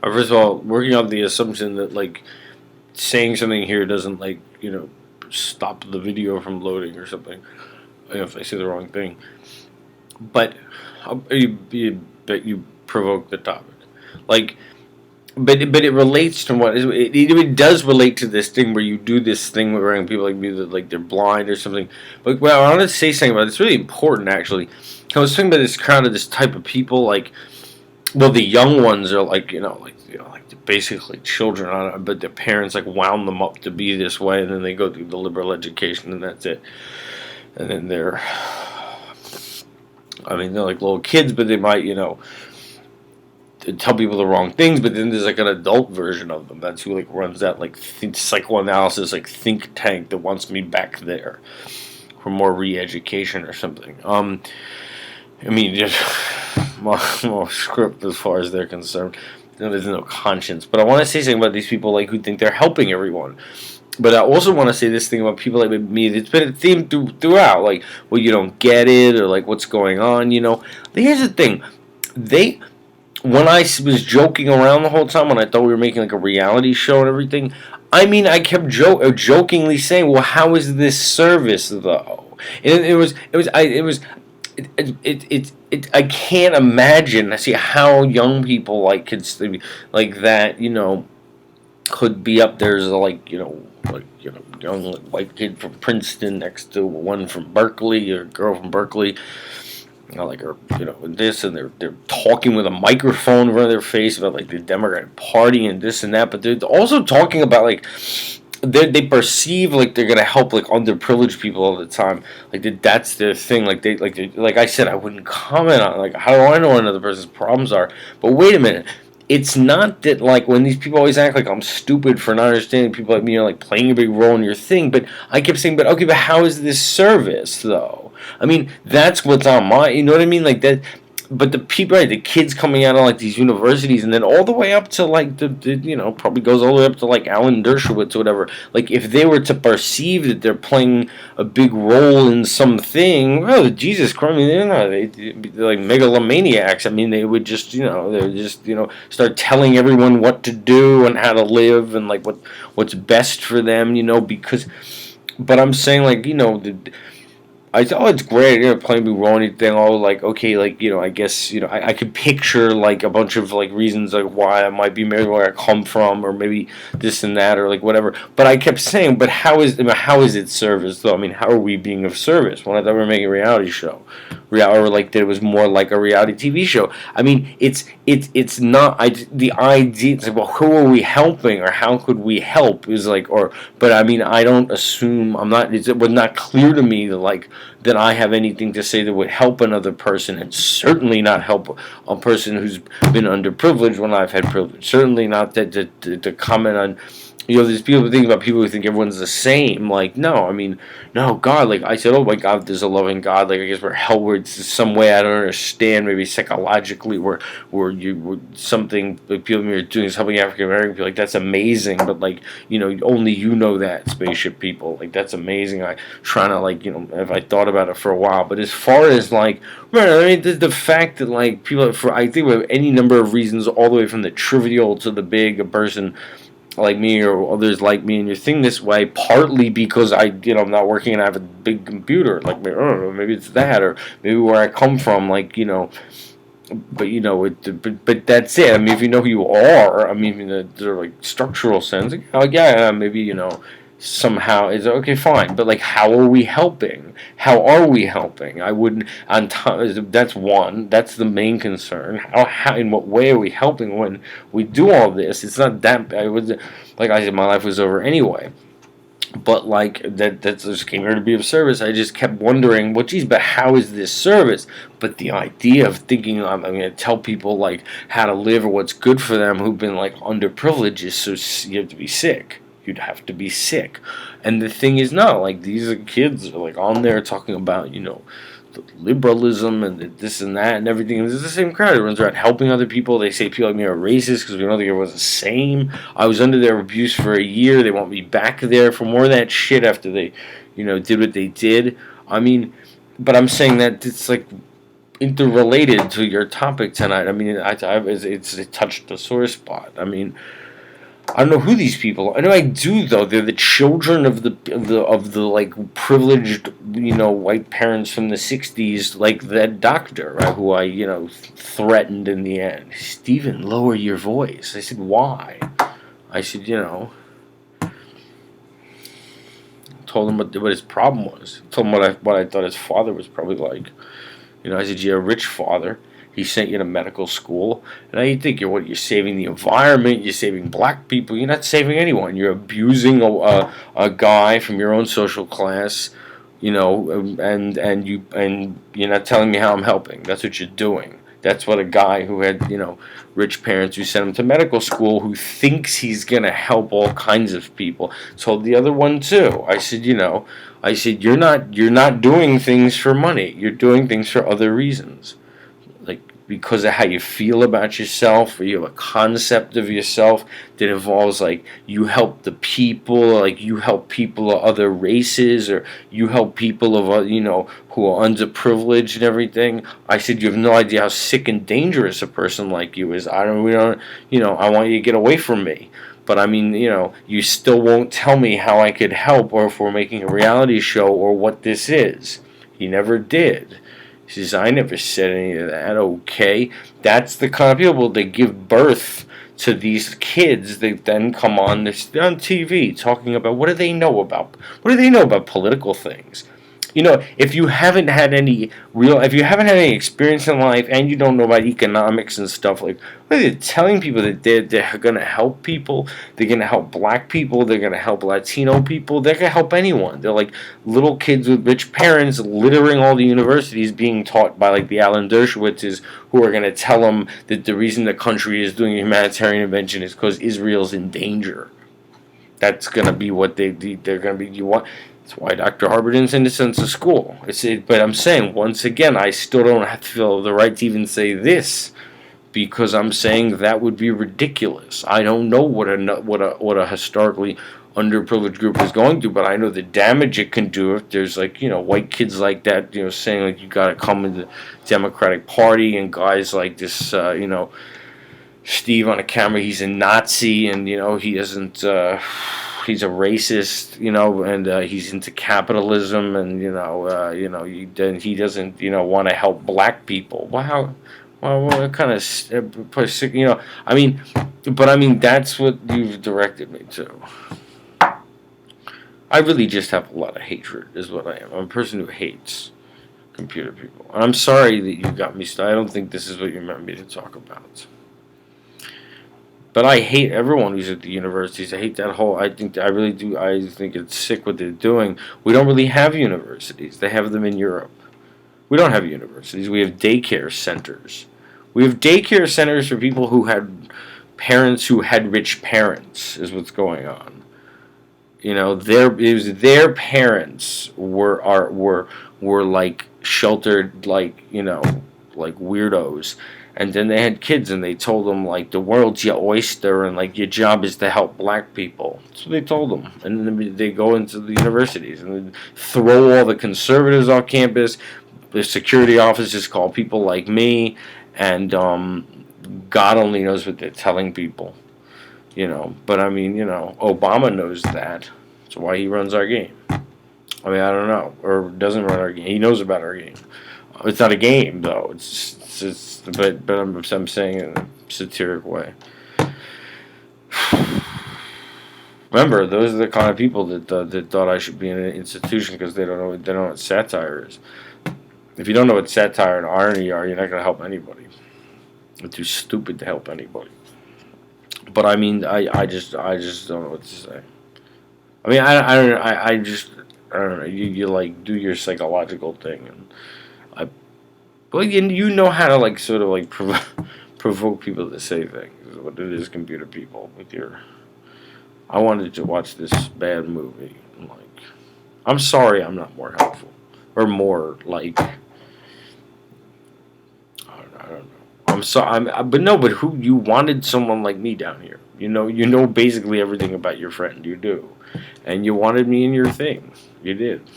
First of all, working on the assumption that like saying something here doesn't like stop the video from loading or something. If I say the wrong thing, but bet you provoke the topic, like. But it relates to it does relate to this thing where you do this thing where people like me that like they're blind or something. But well, I want to say something about it. It's really important actually. I was thinking about this crowd of this type of people like well the young ones are like like they're basically children on it, but their parents like wound them up to be this way, and then they go through the liberal education and that's it, and then they're I mean they're like little kids, but they might tell people the wrong things, but then there's like an adult version of them. That's who like runs that like psychoanalysis like think tank that wants me back there for more re-education or something. I mean, just more script as far as they're concerned. There's no conscience. But I want to say something about these people like who think they're helping everyone. But I also want to say this thing about people like me. It's been a theme throughout. Like, well, you don't get it, or like, what's going on? Here's the thing. When I was joking around the whole time, when I thought we were making like a reality show and everything, I mean, I kept jokingly saying, "Well, how is this service though?" And I can't imagine. I see how young people like could like that. Could be up there as young white kid from Princeton next to one from Berkeley or girl from Berkeley. Like or this, and they're talking with a microphone in front of their face about like the Democratic Party and this and that, but they're also talking about like they perceive like they're gonna help like underprivileged people all the time, like that's their thing. Like I said, I wouldn't comment on like how do I know what another person's problems are. But wait a minute, it's not that like when these people always act like I'm stupid for not understanding people like me, like playing a big role in your thing. But I kept saying, but okay, but how is this service though? I mean, that's what's on my, you know what I mean? Like that, but the people, right, the kids coming out of like these universities and then all the way up to like probably goes all the way up to like Alan Dershowitz or whatever. Like if they were to perceive that they're playing a big role in something, well, Jesus Christ, I mean, they're like megalomaniacs. I mean, they would just, start telling everyone what to do and how to live and like what's best for them, because, but I'm saying like, I thought it's great, playing me wrong anything. All like okay, like I guess I could picture like a bunch of like reasons like why I might be married where I come from, or maybe this and that, or like whatever. But I kept saying, but how is it service though? I mean, how are we being of service when I thought we were making a reality show, or like that it was more like a reality TV show? I mean, it's not. The idea. It's like, well, who are we helping, or how could we help? Is like, but I mean, I don't assume. It was not clear to me that I have anything to say that would help another person, and certainly not help a person who's been underprivileged when I've had privilege. Certainly not that to comment on. There's people think about people who think everyone's the same. Like, no, I mean, no, God. Like I said, oh my God, there's a loving God. Like I guess we're hellwards some way I don't understand. Maybe psychologically, we're something like people are doing is helping African American people. Like that's amazing. But like only you know that spaceship people. Like that's amazing. I trying to like if I thought about it for a while. But as far as like, right, I mean the fact that like people for I think we have any number of reasons all the way from the trivial to the big, a person like me or others like me and you think this way partly because I'm not working and I have a big computer like I don't know, maybe it's that or maybe where I come from but that's it. I mean if you know who you are, I mean in the like structural sense yeah maybe somehow it's okay fine, but like how are we helping? I wouldn't on top. That's one, that's the main concern. How in what way are we helping when we do all this? It's not that I was like I said my life was over anyway, but like that just came here to be of service. I just kept wondering, well geez, but how is this service? But the idea of thinking I'm going to tell people like how to live or what's good for them who've been like underprivileged is so you have to be sick. You'd have to be sick. And the thing is, no, like these are kids are like on there talking about, the liberalism and this and that and everything. And it's the same crowd. It runs around helping other people. They say people like me are racist because we don't think everyone's the same. I was under their abuse for a year. They want me back there for more of that shit after they, did what they did. I mean, but I'm saying that it's like, interrelated to your topic tonight. I mean, it touched a sore spot. I mean, I don't know who these people are. I know I do though. They're the children of the like privileged, white parents from the '60s, like that doctor, right, who I threatened in the end. Stephen, lower your voice. I said, why? I said, told him what his problem was. Told him what I thought his father was probably like. I said, you're a rich father. He sent you to medical school. And now you think you're saving the environment, you're saving black people. You're not saving anyone. You're abusing a guy from your own social class, and you're not telling me how I'm helping. That's what you're doing. That's what a guy who had, rich parents who sent him to medical school, who thinks he's going to help all kinds of people, told the other one too. I said, you're not doing things for money. You're doing things for other reasons. Like because of how you feel about yourself, or you have a concept of yourself that involves like you help the people, like you help people of other races, or you help people of who are underprivileged and everything. I said you have no idea how sick and dangerous a person like you is. I want you to get away from me. But I mean, you still won't tell me how I could help, or if we're making a reality show, or what this is. He never did. He says, I never said any of that. Okay. That's the kind of people that give birth to these kids. They then come on TV talking about what do they know about political things. If you haven't had any experience in life, and you don't know about economics and stuff, like, what are they telling people that they're going to help people? They're going to help black people. They're going to help Latino people. They're going to help anyone. They're like little kids with rich parents littering all the universities, being taught by like the Alan Dershowitzes, who are going to tell them that the reason the country is doing humanitarian intervention is because Israel's in danger. That's going to be what they're going to be. That's why Dr. Harper didn't send his sons to school. But I'm saying, once again, I still don't have to feel the right to even say this, because I'm saying that would be ridiculous. I don't know what a historically underprivileged group is going through, but I know the damage it can do if there's white kids like that, saying like you got to come in the Democratic Party, and guys like this, Steve on the camera, he's a Nazi, and he isn't. He's a racist, and he's into capitalism, and he doesn't, want to help black people. Wow, what kind of, I mean, but I mean that's what you've directed me to. I really just have a lot of hatred, is what I am. I'm a person who hates computer people. And I'm sorry that you got me started. I don't think this is what you meant me to talk about. But I hate everyone who's at the universities. I hate that whole. I really do. I think it's sick what they're doing. We don't really have universities. They have them in Europe. We don't have universities. We have daycare centers. We have daycare centers for people who had parents who had rich parents. Is what's going on. Their parents were like sheltered, like weirdos. And then they had kids, and they told them, like, the world's your oyster, and, like, your job is to help black people. That's what they told them. And then they go into the universities and throw all the conservatives off campus. The security officers call people like me, and God only knows what they're telling people. But, I mean, Obama knows that. That's why he runs our game. I mean, I don't know. Or doesn't run our game. He knows about our game. It's not a game, though. But I'm saying it in a satiric way. Remember, those are the kind of people that thought I should be in an institution because they don't know what satire is. If you don't know what satire and irony are, you're not going to help anybody. You're too stupid to help anybody. But I mean, I just don't know what to say. I mean, I don't know. You like do your psychological thing, and well, you know how to like sort of like provoke people to say things. What it is, computer people with your. I wanted to watch this bad movie. I'm sorry, I'm not more helpful or more like. I don't know. I'm sorry. But who you wanted someone like me down here? You know basically everything about your friend. You do, and you wanted me in your thing. You did.